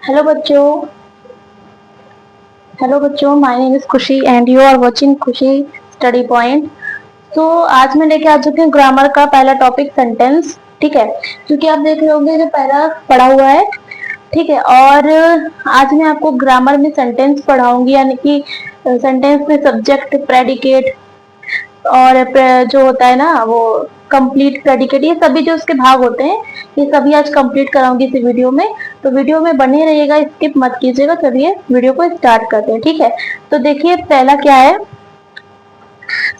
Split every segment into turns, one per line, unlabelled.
Hello बच्चों, my name is खुशी and you are watching खुशी स्टडी पॉइंट। तो आज मैं लेके आ चुकी हूँ ग्रामर का पहला टॉपिक सेंटेंस। ठीक है, क्योंकि आप देख रहे होंगे जो पहला पढ़ा हुआ है। ठीक है, और आज मैं आपको ग्रामर में सेंटेंस पढ़ाऊंगी, यानी कि सेंटेंस में सब्जेक्ट, प्रेडिकेट और जो होता है ना वो कंप्लीट प्रेडिकेट, ये सभी जो उसके भाग होते हैं ये सभी आज कंप्लीट कराऊंगी इस वीडियो में। तो वीडियो में बने रहिएगा, स्किप मत कीजिएगा। चलिए वीडियो को स्टार्ट करते हैं। ठीक है, तो देखिए पहला क्या है।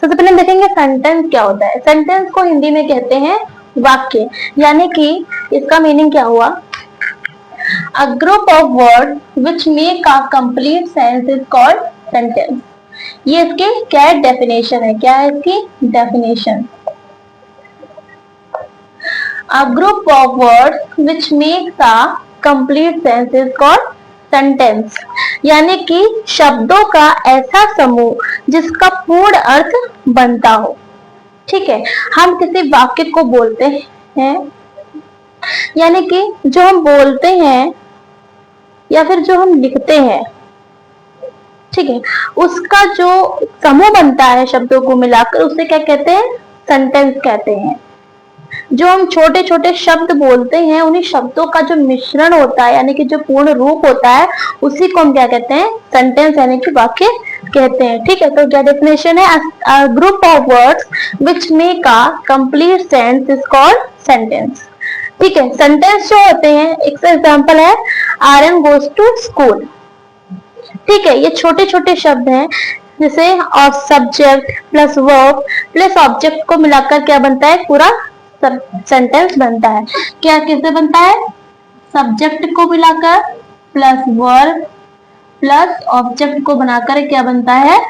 सबसे पहले देखेंगे सेंटेंस क्या होता है। सेंटेंस को हिंदी में कहते हैं वाक्य, यानी कि इसका मीनिंग क्या हुआ, a group of word which make a complete sense is called sentence. ये इसकी क्या है, डेफिनेशन है। क्या है इसकी definition, a group of words which makes a complete sense is called sentence, यानी कि शब्दों का ऐसा समूह जिसका पूर्ण अर्थ बनता हो। ठीक है, हम किसी वाक्य को बोलते हैं, यानी कि जो हम बोलते हैं या फिर जो हम लिखते हैं, ठीक है, उसका जो समूह बनता है शब्दों को मिलाकर, उसे क्या कहते हैं, सेंटेंस कहते हैं। जो हम छोटे छोटे शब्द बोलते हैं, उन्हीं शब्दों का जो मिश्रण होता है, यानी कि जो पूर्ण रूप होता है, उसी को हम क्या कहते हैं, सेंटेंस यानी कि वाक्य कहते हैं। ठीक है, तो क्या डेफिनेशन है, group of words which make a complete sense is called sentence. ठीक है, सेंटेंस जो होते हैं, एक एग्जांपल है आर्यन गोज टू स्कूल। ठीक है, ये छोटे छोटे शब्द हैं, जैसे और subject plus verb plus object को मिलाकर क्या बनता है, पूरा सेंटेंस बनता है। क्या किससे बनता है, सब्जेक्ट को मिलाकर प्लस वर्ब प्लस ऑब्जेक्ट को बनाकर क्या बनता है,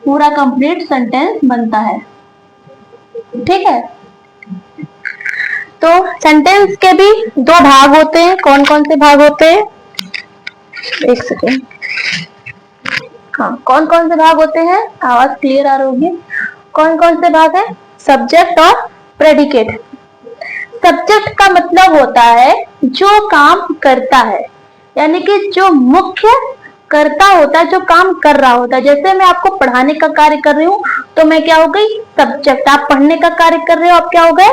पूरा कंप्लीट सेंटेंस बनता है। ठीक है, तो सेंटेंस के भी दो भाग होते हैं। कौन कौन से भाग होते हैं, एक सेकेंड, हाँ, कौन कौन से भाग होते हैं, आवाज क्लियर आ रही होगी। कौन कौन से भाग है, सब्जेक्ट और प्रेडिकेट। सब्जेक्ट का मतलब होता है जो काम करता है, यानी कि जो मुख्य करता होता है, जो काम कर रहा होता है। जैसे मैं आपको पढ़ाने का कार्य कर रही हूँ तो मैं क्या हो गई, सब्जेक्ट। आप पढ़ने का कार्य कर रहे हो, आप क्या हो गए,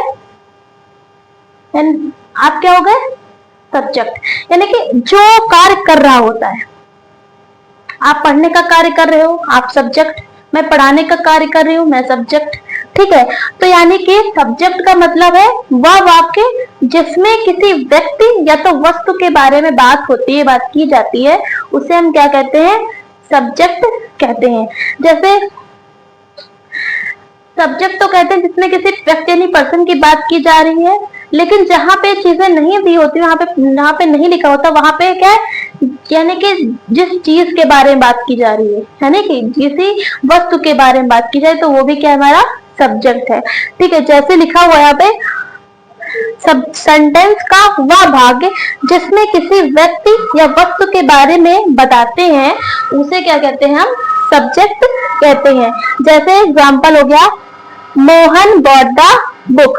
आप क्या हो गए, सब्जेक्ट। यानी कि जो कार्य कर रहा होता है, आप पढ़ने का कार्य कर रहे हो, आप सब्जेक्ट। मैं पढ़ाने का कार्य कर रही हूँ, मैं सब्जेक्ट। ठीक है, तो यानी कि सब्जेक्ट का मतलब है वह वाक्य जिसमें किसी व्यक्ति या तो वस्तु के बारे में बात होती है, बात की जाती है, उसे हम क्या कहते हैं, सब्जेक्ट कहते हैं। जैसे सब्जेक्ट तो कहते हैं जिसमें किसी व्यक्ति यानी पर्सन की बात की जा रही है, लेकिन जहां पे चीजें नहीं दी होती, वहां पे नहीं लिखा होता, वहां पे क्या है, यानी कि जिस चीज के बारे में बात की जा रही है ना, कि किसी वस्तु के बारे में बात की जाए, तो वो भी क्या हमारा सब्जेक्ट है। ठीक है, जैसे लिखा हुआ है यहाँ पे, सब सेंटेंस का वह भाग जिसमें किसी व्यक्ति या वस्तु के बारे में बताते हैं, उसे क्या कहते हैं, हम सब्जेक्ट कहते हैं। जैसे एग्जांपल हो गया, मोहन बॉट द बुक।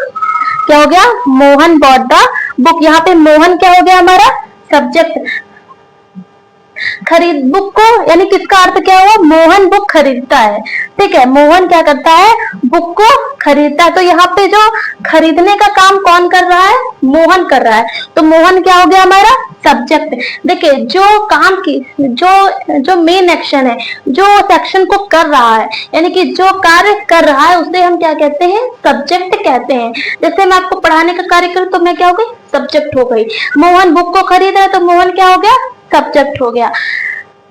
क्या हो गया, मोहन बॉट द बुक। यहाँ पे मोहन क्या हो गया, हमारा सब्जेक्ट। खरीद बुक को, यानी किसका अर्थ क्या हुआ, मोहन बुक खरीदता है। ठीक है, मोहन क्या करता है, बुक को खरीदता है। तो यहाँ पे जो खरीदने का काम कौन कर रहा है, मोहन कर रहा है। तो मोहन क्या हो गया, हमारा सब्जेक्ट। देखिए, जो काम की जो मेन एक्शन है, जो सेक्शन को कर रहा है, यानी कि जो कार्य कर रहा है, उसे हम क्या कहते हैं, सब्जेक्ट कहते हैं। जैसे मैं आपको पढ़ाने का कार्य करूं तो मैं क्या हो गई, सब्जेक्ट हो गई। मोहन बुक को खरीद रहा है तो मोहन क्या हो गया, सब्जेक्ट हो गया।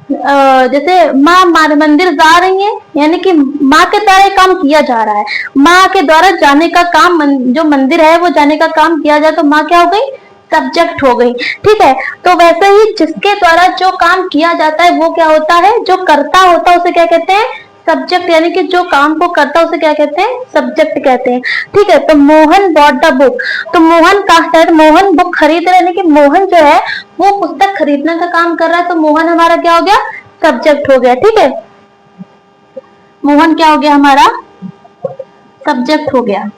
जैसे माँ मंदिर जा रही है, यानी कि माँ के द्वारा काम किया जा रहा है, माँ के द्वारा जाने का काम, जो मंदिर है वो जाने का काम किया जाए, तो माँ क्या हो गई, सब्जेक्ट हो गई। ठीक है, तो वैसे ही जिसके द्वारा जो काम किया जाता है वो क्या होता है, जो करता होता है, उसे क्या कहते हैं, सब्जेक्ट। यानी कि जो काम को करता है उसे क्या कहते हैं, सब्जेक्ट कहते हैं। ठीक है, तो मोहन बॉट द बुक, तो मोहन का शायद मोहन बुक खरीद रहे, यानी कि मोहन जो है वो पुस्तक खरीदने का काम कर रहा है, तो मोहन हमारा क्या हो गया, सब्जेक्ट हो गया। ठीक है, मोहन क्या हो गया, हमारा सब्जेक्ट हो गया।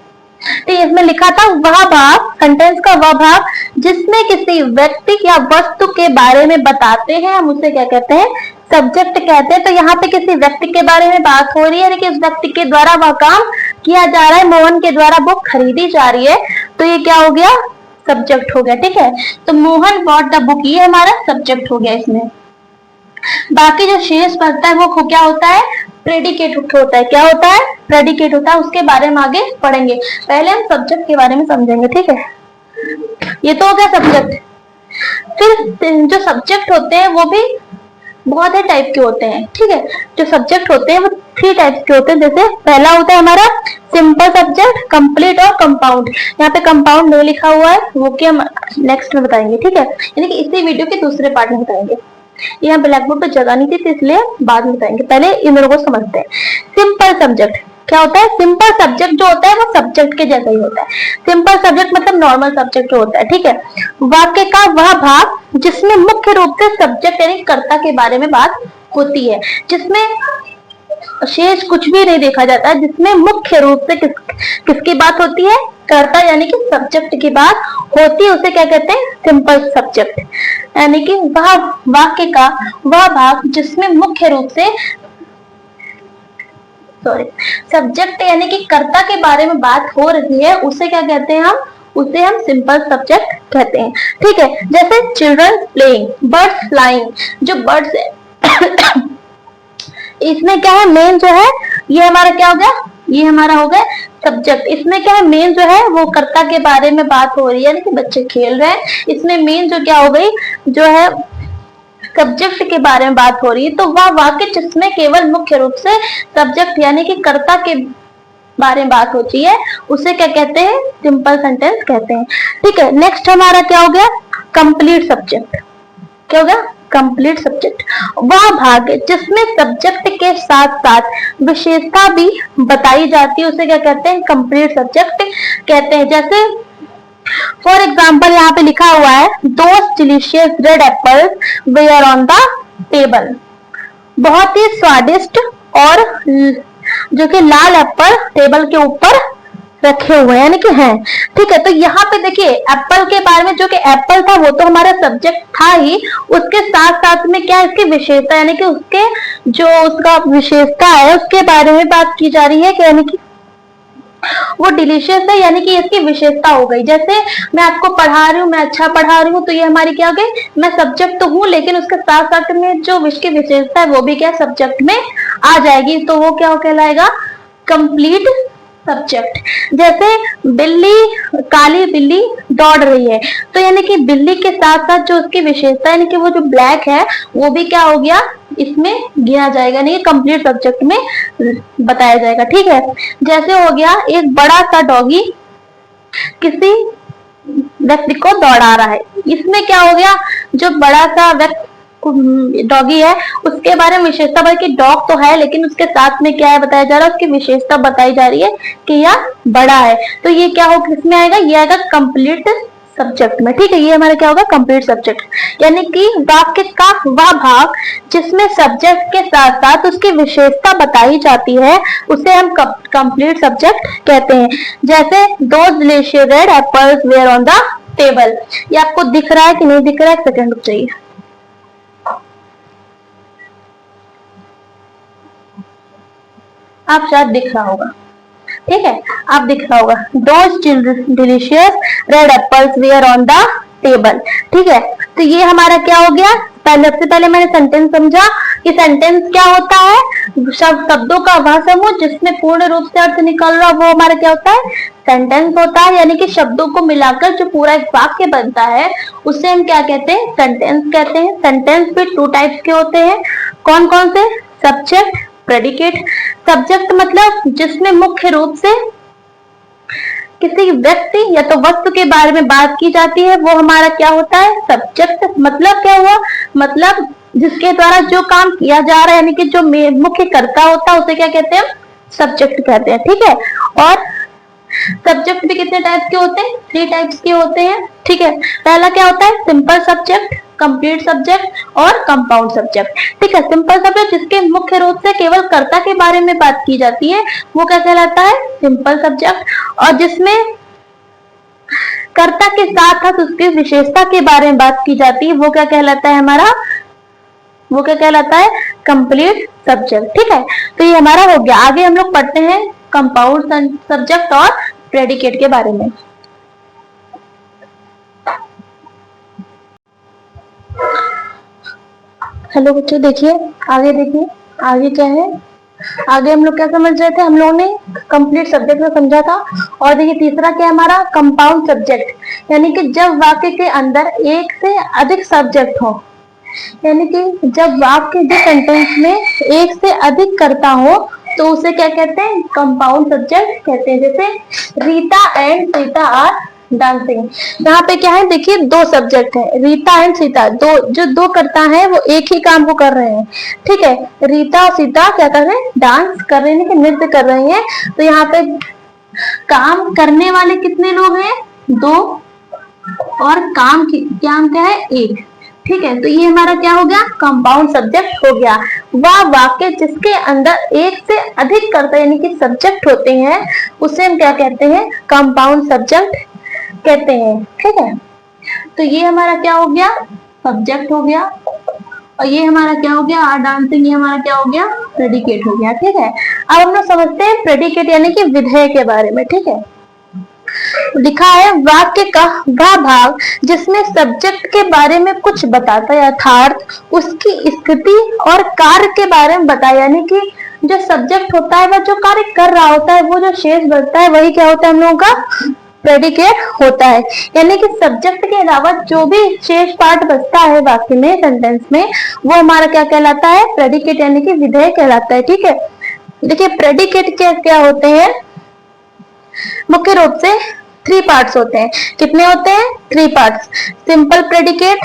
तो इसमें लिखा था वह भाग, सेंटेंस का वह भाग जिसमें किसी व्यक्ति या वस्तु के बारे में बताते हैं, हम उसे क्या कहते हैं, सब्जेक्ट कहते हैं। तो यहाँ पे किसी व्यक्ति के बारे में बात हो रही है, यानी कि उस व्यक्ति के द्वारा वह काम किया जा रहा है, मोहन के द्वारा बुक खरीदी जा रही है, तो ये क्या हो गया, सब्जेक्ट हो गया। ठीक है, तो मोहन बॉट द बुक, ये हमारा सब्जेक्ट हो गया इसमें। बाकी जो शेष बचता है वो क्या होता है, प्रेडिकेट होता है। क्या होता है, प्रेडिकेट होता है, उसके बारे में आगे पढ़ेंगे। पहले हम सब्जेक्ट के बारे में समझेंगे। ठीक है, ये तो हो गया सब्जेक्ट। फिर जो सब्जेक्ट होते हैं वो भी बहुत ही टाइप के होते हैं। ठीक है, जो सब्जेक्ट होते हैं वो 3 टाइप्स के होते हैं। जैसे पहला होता है हमारा सिंपल सब्जेक्ट, कंप्लीट और कंपाउंड। यहाँ पे कंपाउंड नहीं लिखा हुआ है, वो कि हम नेक्स्ट में बताएंगे। ठीक है, यानी कि इसी वीडियो के दूसरे पार्ट में बताएंगे। यहाँ ब्लैक बोर्ड पे जगह नहीं थी, इसलिए बाद में बताएंगे, पहले इन दोनों को समझते हैं। सिंपल सब्जेक्ट क्या होता है, सिंपल सब्जेक्ट जो होता है वो सब्जेक्ट के जैसा ही होता है। सिंपल सब्जेक्ट मतलब नॉर्मल सब्जेक्ट होता है। ठीक है, वाक्य का वह भाग जिसमें मुख्य रूप से सब्जेक्ट यानी कर्ता के बारे में बात होती है, जिसमें शेष कुछ भी नहीं देखा जाता है, जिसमें मुख्य रूप से किसकी बात होती है, कर्ता यानी कि सब्जेक्ट की बात होती है, उसे क्या कहते हैं, सिंपल सब्जेक्ट। यानी कि वह वाक्य का वह भाग जिसमें मुख्य रूप से सब्जेक्ट यानी कि कर्ता के बारे में बात हो रही है, उसे क्या कहते हैं, उसे हम सिंपल सब्जेक्ट कहते हैं। ठीक है, जैसे चिल्ड्रन प्लेइंग, बर्ड्स फ्लाइंग, जो बर्ड्स है इसमें क्या है, मेन जो है ये हमारा क्या हो गया, ये हमारा हो गया सब्जेक्ट। इसमें क्या है, मेन जो है वो कर्ता के बारे में बात हो रही है, यानी कि बच्चे खेल रहे हैं, इसमें मेन जो क्या हो गई, जो है सब्जेक्ट के बारे में बात हो रही है। तो वह वाक्य जिसमें केवल मुख्य रूप से सब्जेक्ट यानी कि कर्ता के बारे में बात होती है, उसे क्या कहते हैं, सिंपल सेंटेंस कहते हैं। ठीक है, नेक्स्ट हमारा क्या हो गया, कंप्लीट सब्जेक्ट। क्या हो गया, कंप्लीट सब्जेक्ट वह भाग जिसमें सब्जेक्ट के साथ साथ विशेषता भी बताई जाती है, उसे क्या कहते हैं, कंप्लीट सब्जेक्ट कहते हैं। जैसे फॉर एग्जाम्पल यहाँ पे लिखा हुआ है, those delicious red apples were on the table, बहुत ही स्वादिष्ट और जो कि लाल एप्पल टेबल के ऊपर रखे हुए हैं, यानी कि हैं। ठीक है, तो यहाँ पे देखिए एप्पल के बारे में, जो कि एप्पल था वो तो हमारा सब्जेक्ट था ही, उसके साथ साथ में क्या इसकी विशेषता यानी कि उसके जो उसका विशेषता है उसके बारे में बात की जा रही है, यानी कि वो डिलीशियस है, यानी कि इसकी विशेषता हो गई। जैसे मैं आपको पढ़ा रही हूँ, मैं अच्छा पढ़ा रही हूँ, तो ये हमारी क्या हो गई, मैं सब्जेक्ट तो हूँ लेकिन उसके साथ साथ में जो इसकी विशेषता है वो भी क्या सब्जेक्ट में आ जाएगी, तो वो क्या कहलाएगा, कंप्लीट सब्जेक्ट। जैसे बिल्ली, काली बिल्ली दौड़ रही है, तो यानी कि बिल्ली के साथ साथ जो उसकी विशेषता यानी कि वो जो ब्लैक है वो भी क्या हो गया, इसमें गिना जाएगा, नहीं कंप्लीट सब्जेक्ट में बताया जाएगा। ठीक है, जैसे हो गया एक बड़ा सा डॉगी किसी व्यक्ति को दौड़ा रहा है, इसमें क्या हो गया, जो बड़ा सा व्यक्ति डॉगी है उसके बारे में विशेषता, बल्कि डॉग तो है लेकिन उसके साथ में क्या है बताया जा रहा है, उसकी विशेषता बताई जा रही है कि यह बड़ा है, तो ये क्या होगा, किसमें आएगा, ये आएगा कंप्लीट सब्जेक्ट में। ठीक है, ये हमारा क्या होगा, कंप्लीट सब्जेक्ट, यानी कि वाक्य का वह भाग जिसमें सब्जेक्ट के साथ साथ उसकी विशेषता बताई जाती है, उसे हम कंप्लीट सब्जेक्ट कहते हैं। जैसे those delicious red apples were on the table, ये आपको दिख रहा है कि नहीं दिख रहा है, एक सेकंड रुक जाइए। आप शायद दिख रहा होगा, ठीक है, आप दिख रहा होगा, those delicious red apples were on the table. ठीक है, तो ये हमारा क्या हो गया, सबसे पहले मैंने सेंटेंस समझा कि सेंटेंस क्या होता है, शब्दों का वह समूह जिसमें पूर्ण रूप से अर्थ निकल रहा, वो हमारा क्या होता है, सेंटेंस होता है, यानी कि शब्दों को मिलाकर जो पूरा एक वाक्य बनता है उसे हम क्या कहते हैं, सेंटेंस कहते हैं। सेंटेंस भी 2 टाइप्स के होते हैं, कौन कौन से, सब्जेक्ट, प्रेडिकेट। सब्जेक्ट मतलब जिसमें मुख्य रूप से किसी व्यक्ति या तो वस्तु के बारे में बात की जाती है, वो हमारा क्या होता है, सब्जेक्ट। मतलब क्या हुआ, मतलब जिसके द्वारा जो काम किया जा रहा है, यानी कि जो मुख्य कर्ता होता है उसे क्या कहते हैं, सब्जेक्ट कहते हैं। ठीक है, और सब्जेक्ट भी कितने टाइप्स के होते हैं, 3 टाइप्स के होते हैं। ठीक है, पहला क्या होता है, सिंपल सब्जेक्ट, कंप्लीट सब्जेक्ट और कंपाउंड सब्जेक्ट। ठीक है, सिंपल सब्जेक्ट जिसके मुख्य रूप से केवल कर्ता के बारे में बात की जाती है वो क्या कहलाता है, सिंपल सब्जेक्ट। और जिसमें कर्ता के साथ साथ उसकी विशेषता के बारे में बात की जाती है वो क्या कहलाता है हमारा, वो क्या कहलाता है, कंप्लीट सब्जेक्ट। ठीक है, तो ये हमारा हो गया। आगे हम लोग पढ़ते हैं कंपाउंड सब्जेक्ट और प्रेडिकेट के बारे में। हेलो बच्चों, देखिए आगे क्या है। आगे हम लोग क्या समझ रहे थे, हम लोगों ने कंप्लीट सब्जेक्ट में समझा था। और देखिए तीसरा क्या है हमारा, कंपाउंड सब्जेक्ट, यानी कि जब वाक्य के अंदर एक से अधिक सब्जेक्ट हो, यानी कि जब वाक्य के सेंटेंस में एक से अधिक कर्ता हो तो उसे क्या कहते हैं, कंपाउंड सब्जेक्ट कहते हैं। जैसे Rita and Sita are dancing, यहाँ पे क्या है, देखिए दो सब्जेक्ट है, रीता एंड सीता, जो दो कर्ता हैं वो एक ही काम को कर रहे हैं। ठीक है, रीता और सीता क्या कर रहे हैं, डांस कर रहे हैं, नृत्य कर रहे हैं। तो यहाँ पे काम करने वाले कितने लोग हैं, दो, और काम क्या है, एक। ठीक है, तो ये हमारा क्या हो गया, कंपाउंड सब्जेक्ट हो गया। वह वाक्य जिसके अंदर एक से अधिक कर्ता यानी कि सब्जेक्ट होते हैं उसे हम क्या कहते हैं, कंपाउंड सब्जेक्ट कहते हैं। ठीक है, तो ये हमारा क्या हो गया, सब्जेक्ट हो गया, और ये हमारा क्या हो गया, आर डांसिंग, ये हमारा क्या हो गया, प्रेडिकेट हो गया। ठीक है, अब हम लोग समझते हैं प्रेडिकेट यानी कि विधेय के बारे में। ठीक है, लिखा है वाक्य का वह भाग जिसमें सब्जेक्ट के बारे में कुछ बताता है, अर्थात उसकी स्थिति और कार्य के बारे में बताया, यानी कि जो सब्जेक्ट होता है वह जो कार्य कर रहा होता है, वो जो शेष बचता है वही क्या होता है, हम लोगों का प्रेडिकेट होता है। यानी कि सब्जेक्ट के अलावा जो भी शेष पार्ट बचता है वाक्य में, सेंटेंस में, वो हमारा क्या कहलाता है, प्रेडिकेट यानी कि विधेय कहलाता है। ठीक है, देखिए प्रेडिकेट क्या होते हैं, मुख्य रूप से 3 पार्ट्स होते हैं। कितने होते हैं, 3 parts, simple predicate,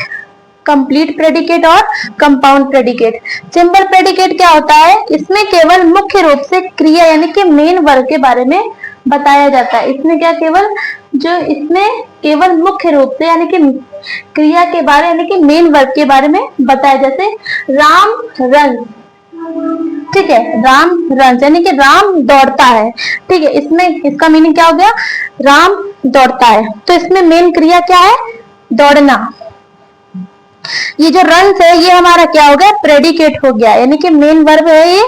complete predicate और कंपाउंड प्रेडिकेट। सिंपल प्रेडिकेट क्या होता है, इसमें केवल मुख्य रूप से क्रिया यानी कि मेन वर्ब के बारे में बताया जाता है। इसमें क्या इसमें केवल मुख्य रूप से यानी कि क्रिया के बारे यानी कि मेन वर्ब के बारे में बताया, जैसे राम रन। ठीक है, राम रन यानी कि राम दौड़ता है। ठीक है, इसमें इसका मीनिंग क्या हो गया, राम दौड़ता है। तो इसमें मेन क्रिया क्या है, दौड़ना। ये जो रन है ये हमारा क्या हो गया, प्रेडिकेट हो गया, यानी कि मेन वर्ब है ये।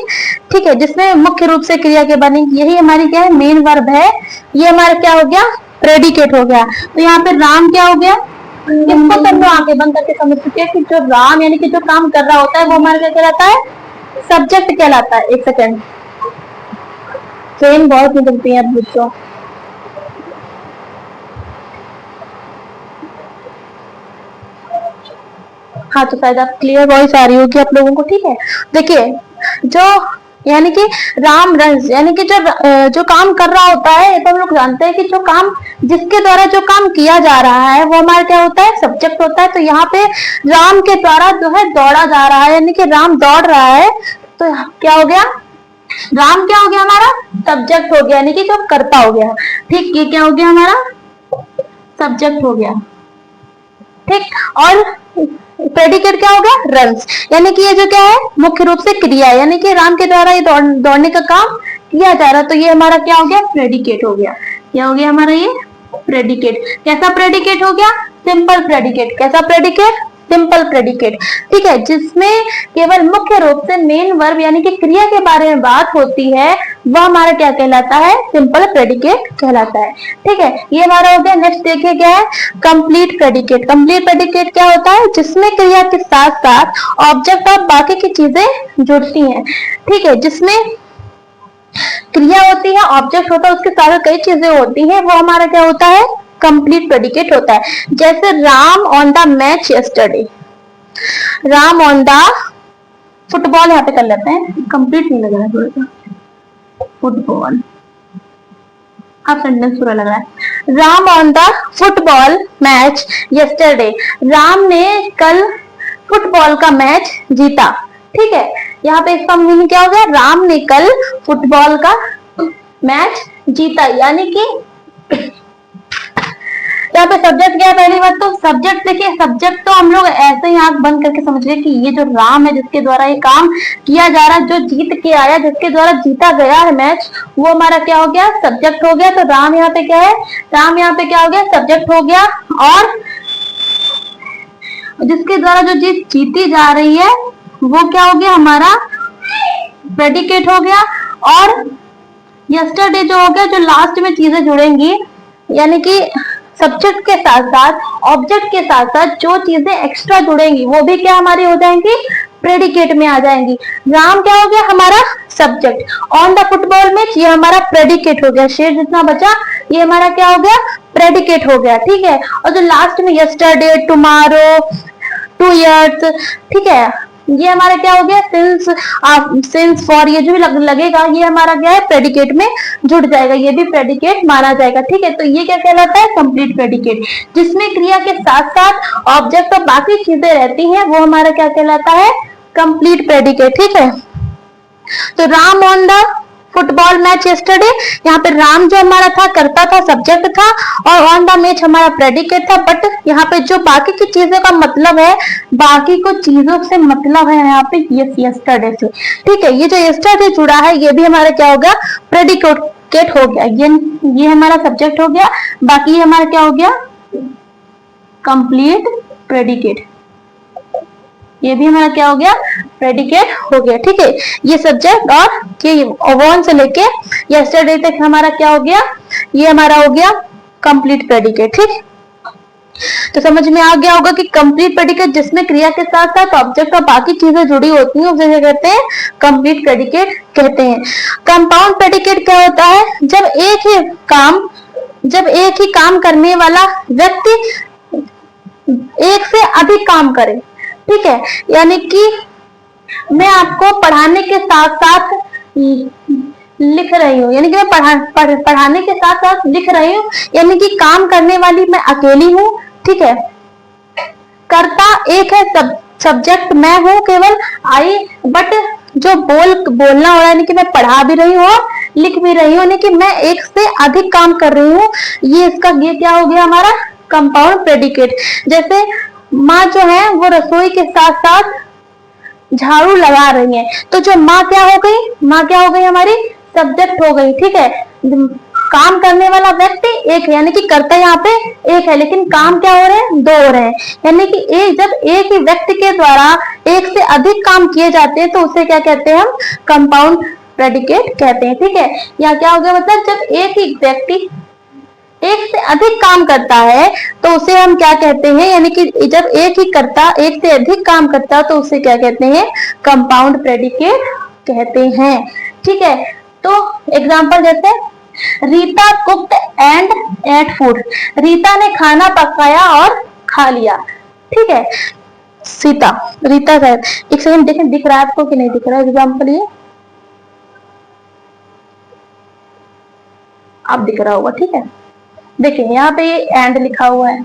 ठीक है, जिसमें मुख्य रूप से क्रिया के बारे में, यही हमारी क्या है, मेन वर्ब है। ये हमारा क्या हो गया, प्रेडिकेट हो गया। तो यहाँ पे राम क्या हो गया, इसको सब लोग आंखें बंद करके समझ चुके हैं कि जो राम यानी कि जो काम कर रहा होता है वो हमारा क्या कहलाता है, सब्जेक्ट कहलाता है। एक सेकेंड, ट्रेन बहुत निकलती है बच्चों। हाँ, तो शायद आप क्लियर वॉइस आ रही होगी आप लोगों को। ठीक है, देखिए जो यानी कि राम रंस यानी कि जो काम कर रहा होता है, तो हम लोग जानते हैं कि जो काम जिसके द्वारा जो काम किया जा रहा है वो हमारा क्या होता है, सब्जेक्ट होता है। तो यहाँ पे राम के द्वारा जो है दौड़ा जा रहा है, यानी कि राम दौड़ रहा है, तो क्या हो गया, राम क्या हो गया हमारा, सब्जेक्ट हो गया, यानी कि जो कर्ता हो गया। ठीक, ये क्या हो गया हमारा, सब्जेक्ट हो गया। ठीक, और प्रेडिकेट क्या हो गया, रन्स, यानी कि ये जो क्या है, मुख्य रूप से क्रिया, यानी कि राम के द्वारा ये दौड़ने का काम किया जा रहा है। तो ये हमारा क्या हो गया, प्रेडिकेट हो गया। क्या हो गया हमारा ये, प्रेडिकेट। कैसा प्रेडिकेट हो गया, सिंपल प्रेडिकेट। कैसा प्रेडिकेट, सिंपल प्रेडिकेट। ठीक है, जिसमें केवल मुख्य रूप से मेन वर्ब यानी कि क्रिया के बारे में बात होती है, वह हमारा क्या कहलाता है, सिंपल प्रेडिकेट कहलाता है। ठीक है, ये हमारा हो गया। नेक्स्ट देखिए क्या है, कंप्लीट प्रेडिकेट। कंप्लीट प्रेडिकेट क्या होता है, जिसमें क्रिया के साथ साथ ऑब्जेक्ट और बाकी की चीजें जुड़ती हैं। ठीक है, जिसमें क्रिया होती है, ऑब्जेक्ट होता है, उसके साथ कई चीजें होती हैं, वो हमारा क्या होता है, कंप्लीट प्रेडिकेट होता है। जैसे Ram on the match yesterday, Ram on the football, यहाँ पे कर लेते हैं, कंप्लीट नहीं लग रहा है थोड़ा सा, फुटबॉल, अब सेंटेंस पूरा लग रहा है। Ram on the football match yesterday, Ram ने कल फुटबॉल का मैच जीता। ठीक है, यहाँ पे इसका मीनिंग क्या हो गया, राम ने कल फुटबॉल का मैच जीता, यानी कि यहाँ पे सब्जेक्ट क्या है, पहली बात तो सब्जेक्ट देखिए, सब्जेक्ट तो हम लोग ऐसे ही आंख बंद करके समझ रहे कि ये जो राम है जिसके द्वारा ये काम किया जा रहा है, जो जीत के आया, जिसके द्वारा जीता गया है मैच, वो हमारा क्या हो गया, सब्जेक्ट हो गया। तो राम यहाँ पे क्या है, राम यहाँ पे क्या हो गया, सब्जेक्ट हो गया। और जिसके द्वारा जो चीज जीती जा रही है वो क्या हो गया, हमारा प्रेडिकेट हो गया। और यस्टरडे जो हो गया, जो लास्ट में चीजें जुड़ेंगी, यानी कि सब्जेक्ट के साथ साथ ऑब्जेक्ट के साथ साथ जो चीजें एक्स्ट्रा जुड़ेंगी वो भी क्या हमारी हो जाएंगी, प्रेडिकेट में आ जाएंगी। राम क्या हो गया, हमारा subject. On the football match, ये हमारा प्रेडिकेट हो गया। शेर जितना बचा, ये हमारा क्या हो गया, प्रेडिकेट हो गया। ठीक है। और जो लास्ट में यस्टरडे, टुमारो, 2 years, ठीक है, ये हमारा क्या हो गया, सिंस फॉर, ये जो भी लगेगा ये हमारा क्या है, प्रेडिकेट में जुड़ जाएगा, ये भी प्रेडिकेट माना जाएगा। ठीक है। तो ये क्या कहलाता है, कंप्लीट प्रेडिकेट, जिसमें क्रिया के साथ साथ ऑब्जेक्ट और बाकी चीजें रहती हैं, वो हमारा क्या कहलाता है, कंप्लीट प्रेडिकेट। ठीक है। तो Ram on the football match yesterday, यहाँ पे राम जो हमारा था कर्ता था, सब्जेक्ट था, और ऑन द मैच हमारा प्रेडिकेट था। बट यहाँ पे जो बाकी की चीजों का मतलब है, बाकी को चीजों से मतलब है यहाँ पे यस्टरडे से। ठीक है। ये जो यस्टरडे जुड़ा है ये भी हमारा क्या हो गया, प्रेडिकेट हो गया। ये हमारा सब्जेक्ट हो गया, बाकी ये हमारा क्या हो गया, कंप्लीट प्रेडिकेट। ये भी हमारा क्या हो गया, प्रेडिकेट हो गया। ठीक है। ये सब्जेक्ट और ये वन से लेके यस्टरडे तक हमारा क्या हो गया, ये हमारा हो गया कंप्लीट प्रेडिकेट। ठीक। तो समझ में आ गया होगा कि कंप्लीट प्रेडिकेट जिसमें क्रिया के साथ साथ ऑब्जेक्ट और बाकी चीजें जुड़ी होती हैं उसे क्या कहते हैं, कंप्लीट प्रेडिकेट कहते हैं। कंपाउंड प्रेडिकेट क्या होता है, जब एक ही काम करने वाला व्यक्ति एक से अधिक काम करे। ठीक है। यानी कि मैं आपको पढ़ाने के साथ साथ लिख रही हूँ, यानी कि मैं पढ़ाने के साथ साथ लिख रही हूँ, यानी कि काम करने वाली मैं अकेली हूँ। ठीक है। कर्ता एक है, सब्जेक्ट मैं हूँ केवल, आई, बट जो बोलना हो रहा है, यानी कि मैं पढ़ा भी रही हूँ और लिख भी रही हूँ, यानी कि मैं एक से अधिक काम कर रही हूँ। ये क्या हो गया हमारा, कंपाउंड प्रेडिकेट। जैसे माँ जो है वो रसोई के साथ साथ झाड़ू लगा रही है, तो जो माँ क्या हो गई हमारी सब्जेक्ट हो गई। ठीक है। काम करने वाला व्यक्ति एक है, यानी कि कर्ता यहाँ पे एक है, लेकिन काम क्या हो रहे हैं, 2 हो रहे हैं। यानी कि जब एक ही व्यक्ति के द्वारा एक से अधिक काम किए जाते हैं तो उसे क्या कहते हैं, हम कंपाउंड प्रेडिकेट कहते हैं। ठीक है। या क्या हो गया, मतलब जब एक ही व्यक्ति एक से अधिक काम करता है तो उसे हम क्या कहते हैं, यानी कि जब एक ही कर्ता एक से अधिक काम करता है तो उसे क्या कहते हैं, कंपाउंड प्रेडिकेट कहते हैं। ठीक है। तो एग्जांपल जैसे Rita cooked and ate food, Rita ने खाना पकाया और खा लिया। ठीक है। रीता शायद, एक सेकंड देखें दिख रहा है आपको कि नहीं दिख रहा है, एग्जाम्पल ये आप दिख रहा होगा। ठीक है। देखिए यहाँ पे एंड लिखा हुआ है,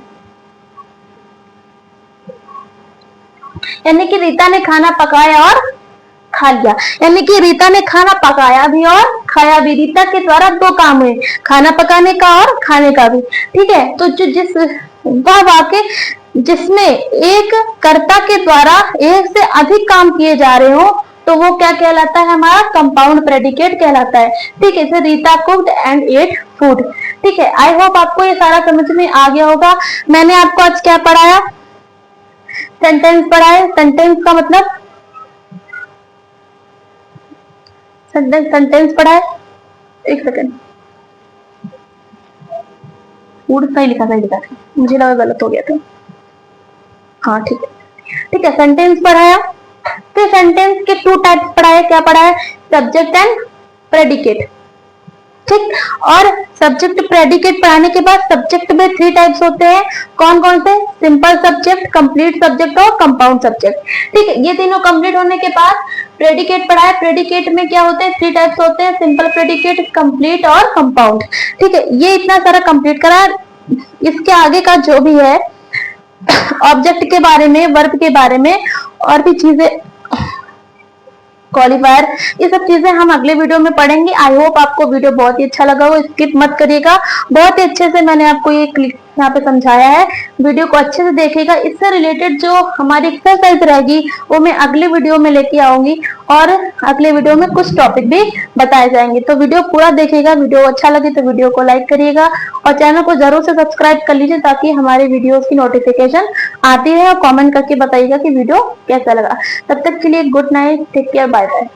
यानी कि रीता ने खाना पकाया और खा लिया, यानी कि रीता ने खाना पकाया भी और खाया भी। रीता के द्वारा 2 काम हुए, खाना पकाने का और खाने का भी। ठीक है। तो वह वाक्य जिसमें एक कर्ता के द्वारा एक से अधिक काम किए जा रहे हो तो वो क्या कहलाता है, हमारा कंपाउंड प्रेडिकेट कहलाता है। ठीक है। Rita cooked and ate food. ठीक है। आई होप आपको ये सारा समझ में आ गया होगा। मैंने आपको आज क्या पढ़ाया, सेंटेंस पढ़ाया। सेंटेंस का मतलब सेंटेंस पढ़ाए, एक सेकंड, फूड सही लिखा था, मुझे लगा गलत हो गया था। हाँ ठीक है। ठीक है। सेंटेंस पढ़ाया, तो सेंटेंस के 2 टाइप्स पढ़ाए। क्या पढ़ाए, सब्जेक्ट एंड प्रेडिकेट। ठीक। और सब्जेक्ट प्रेडिकेट पढ़ाने के बाद सब्जेक्ट में 3 टाइप्स होते हैं। कौन कौन से, सिंपल सब्जेक्ट, कंप्लीट सब्जेक्ट और कंपाउंड सब्जेक्ट। ठीक है। ये तीनों कंप्लीट होने के बाद प्रेडिकेट पढ़ाए। प्रेडिकेट में क्या होते हैं, 3 टाइप्स होते हैं, सिंपल प्रेडिकेट, कंप्लीट और कंपाउंड। ठीक है। ये इतना सारा कंप्लीट करा। इसके आगे का जो भी है ऑब्जेक्ट के बारे में, वर्ब के बारे में और भी चीजें, क्वालिफायर, ये सब चीजें हम अगले वीडियो में पढ़ेंगे। आई होप आपको वीडियो बहुत ही अच्छा लगा हो, स्किप मत करिएगा। बहुत ही अच्छे से मैंने आपको ये यहाँ पे समझाया है। वीडियो को अच्छे से देखिएगा। इससे रिलेटेड जो हमारी एक्सरसाइज रहेगी वो मैं अगले वीडियो में लेके आऊंगी और अगले वीडियो में कुछ टॉपिक भी बताए जाएंगे। तो वीडियो पूरा देखिएगा। वीडियो अच्छा लगे तो वीडियो को लाइक करिएगा और चैनल को जरूर से सब्सक्राइब कर लीजिए ताकि हमारे वीडियोस की नोटिफिकेशन आती है। और कमेंट करके बताइएगा कि वीडियो कैसा लगा। तब तक के लिए good night, take care, bye bye.